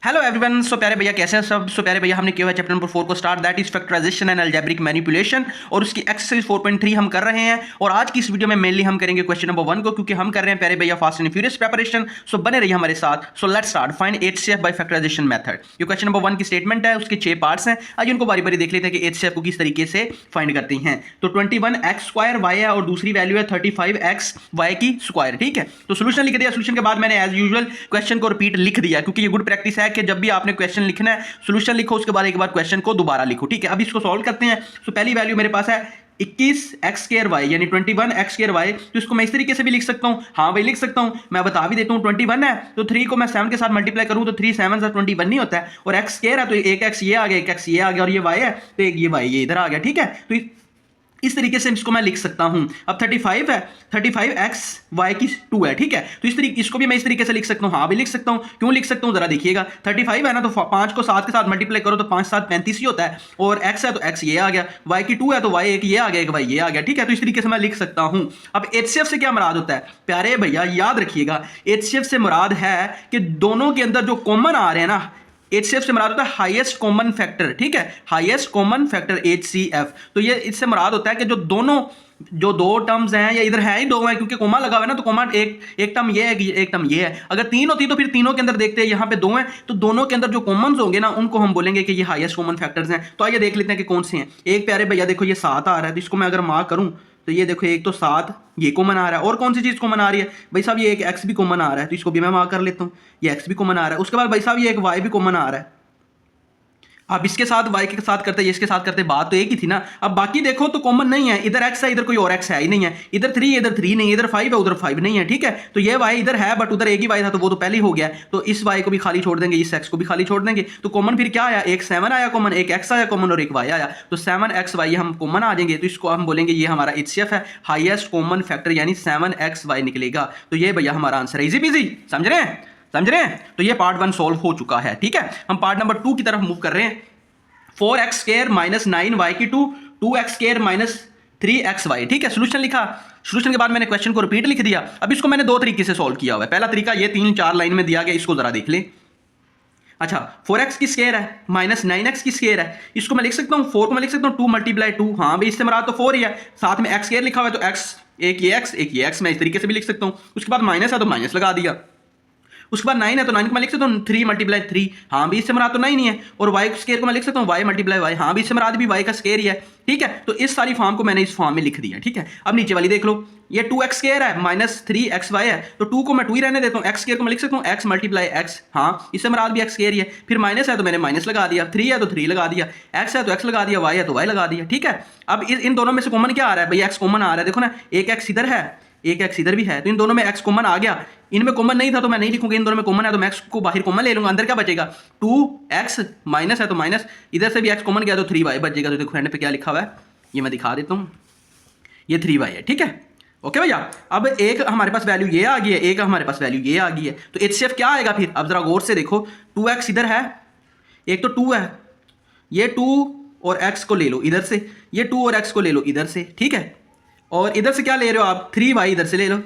Hello everyone. सो प्यारे भैया कैसे हैं सब। सो प्यारे भैया हमने किया है चैप्टर नंबर 4 को start, that is factorisation and algebraic manipulation, और उसकी एक्सरसाइज 4.3 हम कर रहे हैं। और आज की इस वीडियो में मेनली हम करेंगे क्वेश्चन नंबर 1 को, क्योंकि हम कर रहे हैं प्यारे भैया fast and furious preparation. So बने रहिए हमारे साथ। So let's start. Find HCF by factorisation method. ये क्वेश्चन नंबर 1 की स्टेटमेंट है, उसके 6 पार्ट्स हैं। आज उनको बारी बारी देख लेते हैं कि एचसीएफ को किस तरीके से फाइंड करते हैं। तो 21x² y है और दूसरी वैल्यू है 35xy की स्क्वायर। ठीक है, तो सोल्यूशन लिख दिया। सोल्यूशन के बाद मैंने एज यूजुअल क्वेश्चन को रिपीट लिख दिया, क्योंकि ये गुड प्रैक्टिस है कि जब भी आपने क्वेश्चन लिखना है सॉल्यूशन लिखो, उसके बाद एक बार क्वेश्चन को दोबारा लिखो। ठीक है, अब इसको सॉल्व करते हैं। तो पहली वैल्यू मेरे पास है 21x² यानी 21x²। तो इसको मैं इस तरीके से भी लिख सकता हूं। हाँ भाई लिख सकता हूं, मैं बता भी देता हूं। 21 है तो 3 को मैं 7 के साथ मल्टीप्लाई करूं तो 3 7 से 21 नहीं होता है। और x² है तो एक x ये आ गया, एक x ये आ गया, और ये y है तो एक ये y ये इधर आ गया। ठीक है, तो इस तरीके से इसको मैं लिख सकता हूं। अब 35 है, 35xy की 2 है। ठीक है, तो इस तरीके इसको भी मैं इस तरीके से लिख सकता हूं। हाँ भी लिख सकता हूं। क्यों लिख सकता हूं जरा देखिएगा। 35 है ना, तो 5 को 7 के साथ मल्टीप्लाई करो तो 5 7 35 ही होता है। और x है तो x ये आ गया, y की 2 है तो y एक ये आ गया, एक y ये आ गया। ठीक है, तो इस तरीके से मैं लिख सकता हूं। अब एचसीएफ से क्या मुराद होता है प्यारे भैया, याद रखिएगा। एचसीएफ से मुराद है कि दोनों के अंदर जो कॉमन आ रहे हैं ना, एचसीएफ से मुराद होता है हाईएस्ट कॉमन फैक्टर। ठीक है, हाईएस्ट कॉमन फैक्टर एचसीएफ। तो ये इससे मुराद होता है कि जो दो टर्म्स हैं, या इधर है ही दो हैं क्योंकि कोमा लगा हुआ है ना, तो कोमा एक टर्म ये है, एक टर्म ये है। अगर 3 होती तो फिर तीनों के अंदर देखते हैं, यहाँ पे 2 हैं तो दोनों के अंदर जो कॉमन्स होंगे ना उनको हम बोलेंगे कि ये हाईएस्ट कॉमन फैक्टर्स हैं। तो आइए देख लेते हैं कि कौन से हैं। एक प्यारे भैया देखो ये 7 आ रहा है, तो इसको मैं अगर मार्क करूं तो ये देखो एक तो 7 ये कॉमन आ रहा है। और कौन सी चीज कॉमन आ रही है भाई साहब, ये एक x भी कॉमन आ रहा है, तो इसको भी मैं मार्क कर लेता हूं। ये x भी कॉमन आ रहा है। उसके बाद भाई साहब ये एक y भी कॉमन आ रहा है। अब इसके साथ y के साथ करते, इसके साथ करते, बात तो एक ही थी ना। अब बाकी देखो तो कॉमन नहीं है, इधर x है इधर कोई और x है ही नहीं है, इधर 3 इधर 3 नहीं, इधर 5 है उधर 5 नहीं है। ठीक है, तो ये y इधर है बट उधर एक ही y था तो वो तो पहले ही हो गया। तो इस y को भी खाली छोड़ देंगे, इस x को भी खाली छोड़ देंगे। तो कॉमन फिर क्या आया, एक 7 आया कॉमन, एक x आया कॉमन और एक y आया। तो 7xy हम कॉमन आ जाएंगे, तो इसको हम बोलेंगे ये हमारा एचसीएफ है, हाईएस्ट कॉमन फैक्टर, यानी 7xy निकलेगा। तो ये भैया हमारा आंसर है। इजी पीजी, समझ रहे हैं, समझ रहे हैं। तो ये पार्ट 1 सॉल्व हो चुका है। ठीक है, हम पार्ट नंबर 2 की तरफ मूव कर रहे हैं। 4x² - 9y की 2, 2x² - 3xy। ठीक है, सोल्यूशन लिखा। सोल्यूशन के बाद मैंने क्वेश्चन को रिपीट लिख दिया। अब इसको मैंने 2 तरीके से सॉल्व किया हुआ है। पहला तरीका ये 3-4 लाइन में दिया गया, इसको जरा देख ले। अच्छा, 4x की स्क्वायर है माइनस 9x की स्क्वायर है, इसको मैं लिख सकता हूँ 4 को मैं लिख सकता हूँ 2 × 2। हाँ भाई इससे मुराद तो 4 ही है, साथ में x स्क्वायर लिखा हुआ है तो x एक ये x एक ये x, मैं इस तरीके से भी लिख सकता हूँ। उसके बाद माइनस है तो माइनस लगा दिया। उसके बाद 9 है तो 9 को मैं लिख सकता हूँ 3 × 3। हाँ भी इससे मुराद तो 9 ही है। और y स्क्वायर को मैं लिख सकता हूँ y × y। हाँ भी इससे मुराद भी y का स्क्वायर ही है। ठीक है, तो इस सारी फॉर्म को मैंने इस फॉर्म में लिख दिया। ठीक है, अब नीचे वाली देख लो, ये 2x² है -3xy है, तो 2 को मैं 2 ही रहने देता हूँ। x² को मैं लिख सकता हूँ x × x। हाँ इससे मुराद भी x² ही है। फिर माइनस है तो मैंने माइनस लगा दिया, 3 है तो 3 लगा दिया, x है तो x लगा दिया, y है तो y लगा दिया। ठीक है, अब इन दोनों में से कॉमन क्या आ रहा है भाई, x कॉमन आ रहा है। देखो ना, एक x इधर है एक x इधर भी है, तो इन दोनों में x कॉमन आ गया। इनमें कॉमन नहीं था तो मैं नहीं लिखूंगा, इन दोनों में कॉमन है तो मैं x को बाहर कॉमन ले लूंगा। अंदर क्या बचेगा, 2x माइनस है तो माइनस, इधर से भी x कॉमन गया तो 3y बचेगा। तो देखो एंड पे क्या लिखा हुआ है, ये मैं दिखा देता हूँ, ये 3y है। ठीक है, ओके भैया। अब एक हमारे पास वैल्यू ये आ गई है, एक हमारे पास वैल्यू ये आ गई है, तो एचसीएफ क्या आएगा फिर। अब जरा गौर से देखो, 2x इधर है, एक तो 2 है, ये 2 और x को ले लो इधर से, ये 2 और x को ले लो इधर से। ठीक है, और इधर से क्या ले रहे हो आप, 3y इधर से ले लो,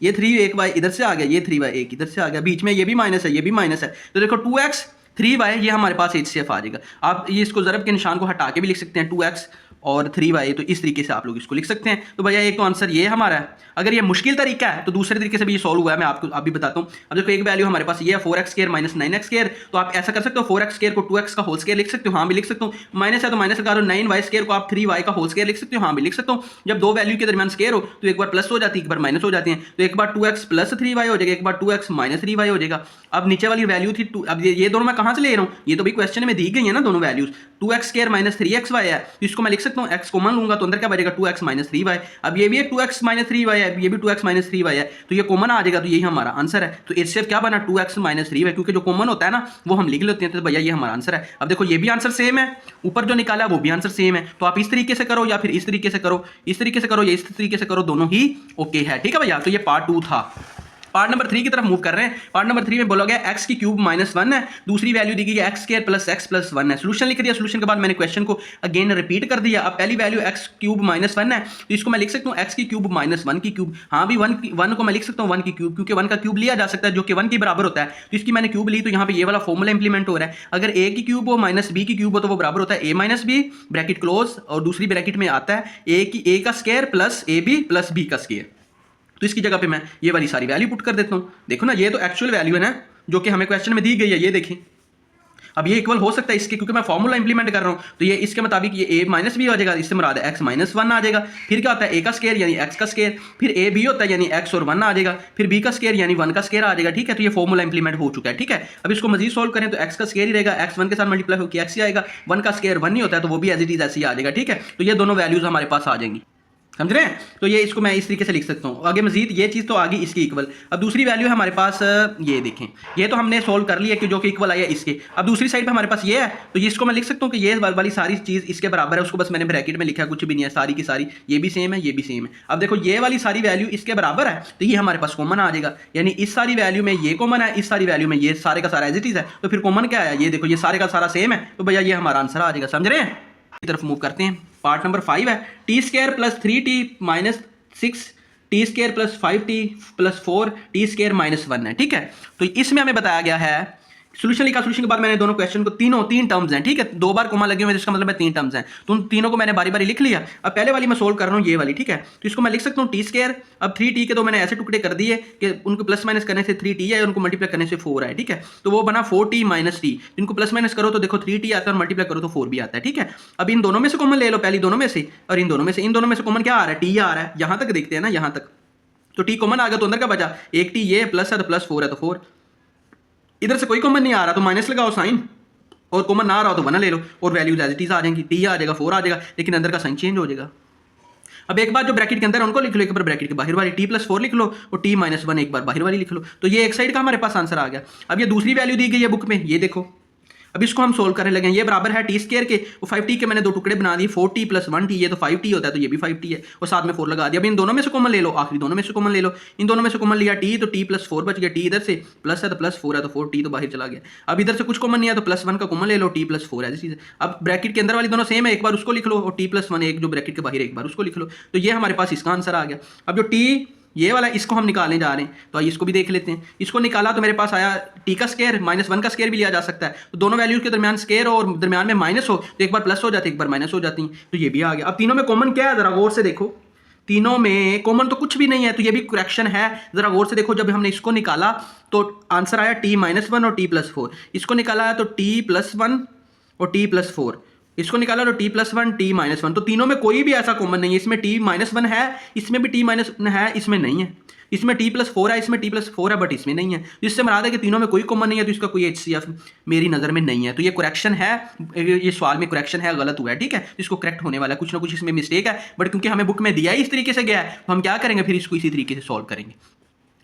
ये 3 एक y इधर से आ गया, ये 3y एक इधर से आ गया, बीच में ये भी माइनस है ये भी माइनस है। तो देखो 2x 3y ये हमारे पास एचसीएफ आ जाएगा। आप ये इसको ज़रब के निशान को हटा के भी लिख सकते हैं, 2x और 3y, तो इस तरीके से आप लोग इसको लिख सकते हैं। तो भैया एक तो आंसर ये हमारा है। अगर ये मुश्किल तरीका है तो दूसरे तरीके से भी ये सॉल्व हुआ है, मैं आपको अभी बताता हूँ। अब देखो एक वैल्यू हमारे पास ये है 4x² - 9x², तो आप ऐसा कर सकते हो 4x² को 2x का होल स्क्वायर लिख सकते हो। हाँ भी लिख सकता हूँ। माइनस है तो माइनस लगा दो, 9y² को आप 3y का होल स्क्वायर लिख सकते हो। हाँ भी लिख सकता हूँ। जब दो वैल्यू के दरमियान स्क्वायर हो तो एक बार प्लस हो जाती है, एक बार माइनस हो जाती है। तो एक बार 2x + 3y हो जाएगा, एक बार 2x - 3y हो जाएगा। अब नीचे वाली वैल्यू थी 2, अब ये दोनों मैं कहाँ से ले रहा हूँ, ये तो भी क्वेश्चन में दी गई है ना दोनों वैल्यूज। 2x² - 3xy है, तो इसको मैं लिख सकता हूँ, x कॉमन लूंगा तो अंदर क्या बचेगा, 2x - 3y। अब ये भी एक 2x - 3y है, ये भी 2x - 3y है, तो ये कॉमन आ जाएगा, तो यही हमारा आंसर है। तो एचसीएफ क्या बना, 2x - 3y, क्योंकि जो कॉमन होता है ना वो हम लिख लेते हैं। तो भैया ये हमारा आंसर है। अब देखो ये भी आंसर सेम है, ऊपर जो निकाला वो भी आंसर सेम है। तो आप इस तरीके से करो या फिर इस तरीके से करो, इस तरीके से करो या इस तरीके से करो, दोनों ही ओके है। ठीक है भैया, तो ये पार्ट 2 था। पार्ट नंबर 3 की तरफ मूव कर रहे हैं। पार्ट नंबर 3 में बोला गया एक्स की क्यूब -1 है, दूसरी वैल्यू दी गई है x square plus x plus 1 है। सोल्यूशन लिख दिया, सोल्यूशन के बाद मैंने क्वेश्चन को अगेन रिपीट कर दिया। अब पहली वैल्यू एक्स क्यूब -1 है, तो इसको मैं लिख सकता हूँ एक्स की क्यूब -1 की क्यूब। हाँ भी 1 को मैं लिख सकता हूँ 1 की क्यूब, क्योंकि 1 का क्यूब लिया जा सकता है जो कि 1 के बराबर होता है, तो इसकी मैंने क्यूब ली, तो यहाँ पे ये वाला फॉर्मूला इंप्लीमेंट हो रहा है। अगर ए की क्यूब हो माइनस बी की क्यूब हो तो वो बराबर होता है a minus b, bracket close, और दूसरी ब्रैकेट में आता है ए का square plus a b plus b का स्क्वायर। तो इसकी जगह पे मैं ये वाली सारी वैल्यू पुट कर देता हूँ। देखो ना, ये तो एक्चुअल वैल्यू है ना जो कि हमें क्वेश्चन में दी गई है, ये देखिए। अब ये इक्वल हो सकता है इसके, क्योंकि मैं फॉर्मूला इंप्लीमेंट कर रहा हूँ, तो ये इसके मुताबिक ये a माइनस बी हो जाएगा, इससे मुराद है x माइनस 1 आ जाएगा। फिर क्या होता है a का स्क्वायर यानी x का स्क्वायर, फिर a b होता है यानी x और 1 आ जाएगा, फिर b का स्क्वायर यानी 1 का स्क्वायर आ जाएगा। ठीक है, तो ये फॉर्मूला इंप्लीमेंट हो चुका है। ठीक है, अब इसको मजीद सोल्व करें तो x का स्क्वायर ही रहेगा, x 1 के साथ मल्टीप्लाई होकर x ही आएगा, 1 का स्क्वायर 1 नहीं होता है तो वो भी एज इट इज ऐसे ही आ जाएगा। ठीक है, तो ये दोनों वैल्यूज हमारे पास आ जाएंगी, समझ रहे हैं। तो ये इसको मैं इस तरीके से लिख सकता हूँ। आगे मजीद ये चीज़ तो आ गई इसकी इक्वल। अब दूसरी वैल्यू है हमारे पास, ये देखें, ये तो हमने सोल्व कर लिया कि जो कि इक्वल आया इसके। अब दूसरी साइड पे हमारे पास ये है, तो ये इसको मैं लिख सकता हूँ कि ये वाली सारी चीज़ इसके बराबर है, उसको बस मैंने ब्रैकेट में लिखा, कुछ भी नहीं है, सारी की सारी ये भी सेम है, ये भी सेम है। अब देखो ये वाली सारी वैल्यू इसके बराबर है, तो ये हमारे पास कॉमन आ जाएगा, यानी इस सारी वैल्यू में ये कॉमन है, इस सारी वैल्यू में ये सारे का सारा एज इट इज है, तो फिर कॉमन क्या आया, ये देखो ये सारे का सारा सेम है, तो भैया ये हमारा आंसर आ जाएगा। समझ रहे हैं, की तरफ मूव करते हैं। पार्ट नंबर 5 है T square plus 3t minus 6 T square plus 5t plus 4 T square minus 1 है। ठीक है, तो इसमें हमें बताया गया है, सोल्यूशन लिखा, सोल्यूशन के बाद मैंने दोनों क्वेश्चन को तीन टर्म्स हैं, ठीक है, 2 बार कोमा लगे हुए, जिसका मतलब है 3 टर्म्स हैं, तो उन तीनों को मैंने बारी बारी लिख लिया। अब पहले वाली मैं सोल्व कर रहा हूँ, ये वाली। ठीक है, तो इसको मैं लिख सकता हूँ टी स्क्वायर, अब 3t के तो मैंने ऐसे टुकड़े कर दिए कि उनको प्लस माइनस करने से 3t है, उनको मल्टीप्लाई करने से 4 है। ठीक है, तो वो बना 4t माइनस टी, इनको प्लस माइनस करो तो देखो 3t आता है और मल्टीप्लाई करो तो 4 भी आता है। ठीक है, अब इन दोनों में से कॉमन ले लो, पहली दोनों में से, और इन दोनों में से कॉमन क्या आ रहा है, टी आ रहा है, यहां तक देखते हैं ना, यहां तक तो टी कॉमन आ गया, तो अंदर क्या बचा, एक टी, ये प्लस है तो प्लस 4 है तो 4, इधर से कोई कॉमन नहीं आ रहा तो माइनस लगाओ साइन, और कॉमन ना आ रहा हो तो 1 ले लो, और वैल्यूज एज इट इज आ जाएंगी, टी आ जाएगा, 4 आ जाएगा, लेकिन अंदर का साइन चेंज हो जाएगा। अब एक बार जो ब्रैकेट के अंदर है उनको लिख लो, एक बार ब्रैकेट के बाहर वाली टी प्लस 4 लिख लो, और टी माइनस 1 एक बार बाहर वाली लिख लो, तो ये एक साइड का हमारे पास आंसर आ गया। अब ये दूसरी वैल्यू दी गई है बुक में, ये देखो, अब इसको हम सोल्व करने लगे, ये बराबर है टी स्क्वायर के, वो 5t के मैंने 2 टुकड़े बना दिए, 4t प्लस 1t, ये तो 5t होता है तो ये भी 5t है, और साथ में 4 लगा दिया। अब इन दोनों में से कॉमन ले लो, आखिरी दोनों में से कॉमन ले लो, इन दोनों में से कॉमन लिया t, तो t प्लस 4 बच गया, t इधर से प्लस है तो प्लस 4 है तो 4t तो बाहर चला गया। अब इधर से कुछ कॉमन नहीं है तो प्लस 1 का कॉमन ले लो, t प्लस 4 ऐसी चीज़ है। अब ब्रैकेट के अंदर वाली दोनों सेम है, एक बार उसको लिख लो, और t प्लस 1 एक जो ब्रैकेट के बाहर एक बार उसको लिख लो, तो ये हमारे पास इसका आंसर आ गया। अब जो t ये वाला इसको हम निकालने जा रहे हैं, तो आइए इसको भी देख लेते हैं। इसको निकाला तो मेरे पास आया टी का स्क्वायर माइनस 1 का स्क्वायर भी लिया जा सकता है, तो दोनों वैल्यूज के दरमियान स्क्वायर हो और दरमियान में माइनस हो तो एक बार प्लस हो जाती है, एक बार माइनस हो जाती है, तो ये भी आ गया। अब तीनों में कॉमन क्या है, जरा गौर से देखो, तीनों में कॉमन तो कुछ भी नहीं है, तो ये भी करेक्शन है। जरा गौर से देखो, जब हमने इसको निकाला तो आंसर आया टी माइनस 1 और टी प्लस 4, इसको निकाला है तो टी प्लस 1 और टी प्लस 4, इसको निकाला तो t प्लस 1 t माइनस 1, तो तीनों में कोई भी ऐसा कॉमन नहीं है। इसमें t माइनस 1 है, इसमें भी t माइनस 1 है, इसमें नहीं है। इसमें t प्लस 4 है, इसमें t प्लस 4 है, बट इसमें नहीं है। इससे मुराद है कि तीनों में कोई कॉमन नहीं है, तो इसका कोई HCF मेरी नज़र में नहीं है। तो ये करेक्शन है, ये सवाल में करेक्शन है, गलत हुआ है। ठीक है, इसको करेक्ट होने वाला है, कुछ ना कुछ इसमें मिस्टेक है, बट क्योंकि हमें बुक में दिया ही इस तरीके से गया है, तो हम क्या करेंगे, फिर इसको इसी तरीके से सॉल्व करेंगे।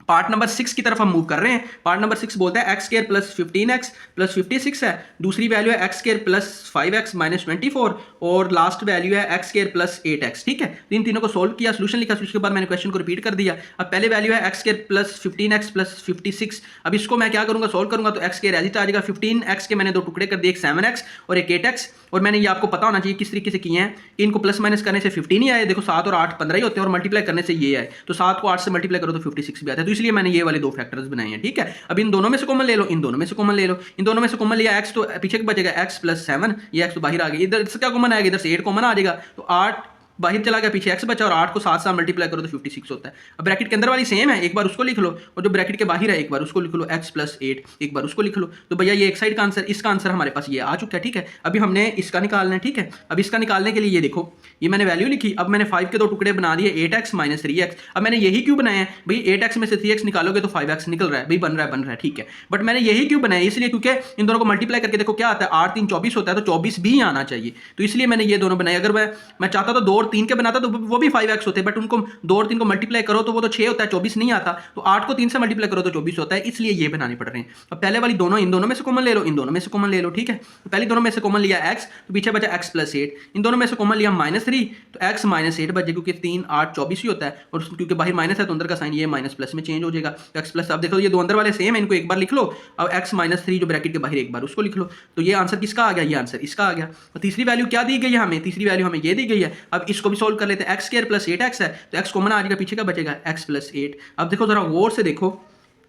पार्ट नंबर 6 की तरफ हम मूव कर रहे हैं। पार्ट नंबर 6 बोलता है x square plus 15x plus 56 है, दूसरी वैल्यू है x square plus 5x minus 24, और लास्ट वैल्यू है एक्स स्क्वायर प्लस 8x। ठीक है, इन तीनों को सोल्व किया, सोल्यूशन लिखा, सोल्यूशन के बाद मैंने क्वेश्चन को रिपीट कर दिया। अब पहले वैल्यू है x square plus 15x plus 56, अब इसको मैं क्या करूंगा, सोल्व करूंगा तो एक्स स्क्वायर एज इट आ जाएगा, 15x के मैंने 2 टुकड़े कर दिए, एक 7x और एक 8x, और मैंने ये आपको पता होना चाहिए किस तरीके से किए हैं। इनको प्लस माइनस करने से 15 ही आए, देखो 7 और 8 15 ही होते हैं, और मल्टीप्लाई करने से ये आए, तो 7 को 8 से मल्टीप्लाई करो तो 56 भी आता है, तो इसलिए मैंने ये वाले 2 फैक्टर्स बनाए हैं। ठीक है, अब इन दोनों में से कॉमन ले लो, इन दोनों में से कॉमन ले लो, इन दोनों में से कॉमन लिया x तो पीछे बचेगा x प्लस 7, ये x तो बाहर आ गया, इधर से क्या कॉमन आएगा, इधर से 8 कॉमन आ जाएगा, तो 8 बाहर चला गया, पीछे x बचा, और 8 को 7 से मल्टीप्लाई करो तो 56 होता है। अब ब्रैकेट के अंदर वाली सेम है, एक बार उसको लिख लो, और जो ब्रैकेट के बाहर है एक बार उसको लिख लो, x प्लस 8 एक बार उसको लिख लो, तो भैया ये एक साइड का आंसर, इसका आंसर हमारे पास ये आ चुका है। ठीक है, अभी हमने इसका निकालना है। ठीक है, अब इसका निकालने के लिए ये देखो, ये मैंने वैल्यू लिखी, अब मैंने 5 के 2 टुकड़े बना दिए, 8x माइनस 3x। अब मैंने यही क्यों बनाया है भाई, 8x में से 3x निकालोगे तो 5x निकल रहा है भाई, बन रहा है। ठीक है, बट मैंने यही क्यों बनाया, इसलिए क्योंकि इन दोनों को मल्टीप्लाई करके देखो क्या आता है, 8 3 24 होता है, तो 24 भी आना चाहिए, तो इसलिए मैंने ये दोनों बनाए। अगर मैं चाहता तो 2 और और 3 के बनाता तो वो भी 5x होते, बट उनको 2 और 3 को मल्टीप्लाई करो तो वो तो 6 होता है, 24 नहीं आता। तो 8 को 3 से मल्टीप्लाई करो तो 24 होता है, इसलिए ये बनाने पड़ रहे हैं। अब पहले वाली दोनों, इन दोनों में से कॉमन ले लो, इन दोनों में से कॉमन ले लो, ठीक है। तो पहले दोनों में से कॉमन लिया x, तो पीछे बचा x + 8। इन दोनों में से कॉमन लिया -3, तो x - 8 बचे, क्योंकि 3 8 24 ही होता है, और क्योंकि बाहर माइनस है तो अंदर का साइन ये माइनस प्लस में चेंज हो जाएगा। तो x प्लस, अब देखो ये दो अंदर वाले सेम है, इनको एक बार लिख लो। अब x - 3 जो ब्रैकेट के बाहर एक बार उसको लिख लो। तो ये आंसर किसका आ गया, ये आंसर इसका आ गया। तो तीसरी वैल्यू क्या दी गई है हमें, तीसरी वैल्यू हमें ये दी गई है। अब इसको भी सोल्व कर लेते हैं। x² + 8x है, तो x कॉमन आ जाएगा, पीछे का बचेगा x + 8। अब देखो जरा गौर से देखो,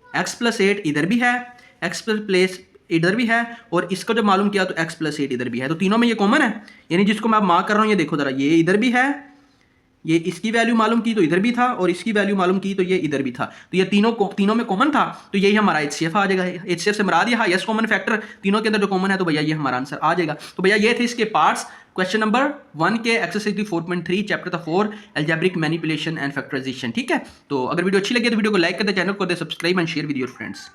x + 8 इधर भी है, x + इधर भी है, और इसको जब मालूम किया तो x + 8 इधर भी है, तो तीनों में ये कॉमन है। यानी जिसको मैं अब मार्क कर रहा हूँ, ये देखो जरा, ये इधर भी है, ये इसकी वैल्यू मालूम की तो इधर भी था, और इसकी वैल्यू मालूम की तो ये इधर भी था। तो ये तीनों में कॉमन था, तो यही हमारा HCF आ जाएगा। HCF से मराद ये हाईएस्ट कॉमन फैक्टर, तीनों के अंदर जो कॉमन है, तो भैया ये हमारा आंसर आ जाएगा। तो भैया ये थे इसके पार्ट्स क्वेश्चन नंबर 1 के एक्सरसाइज 4.3 चैप्टर था 4 अलजेब्रिक मैनिपुलेशन एंड फैक्टराइजेशन, ठीक है। तो अगर वीडियो अच्छी लगी तो वीडियो को लाइक कर दे, चैनल को दे subscribe and share with your friends.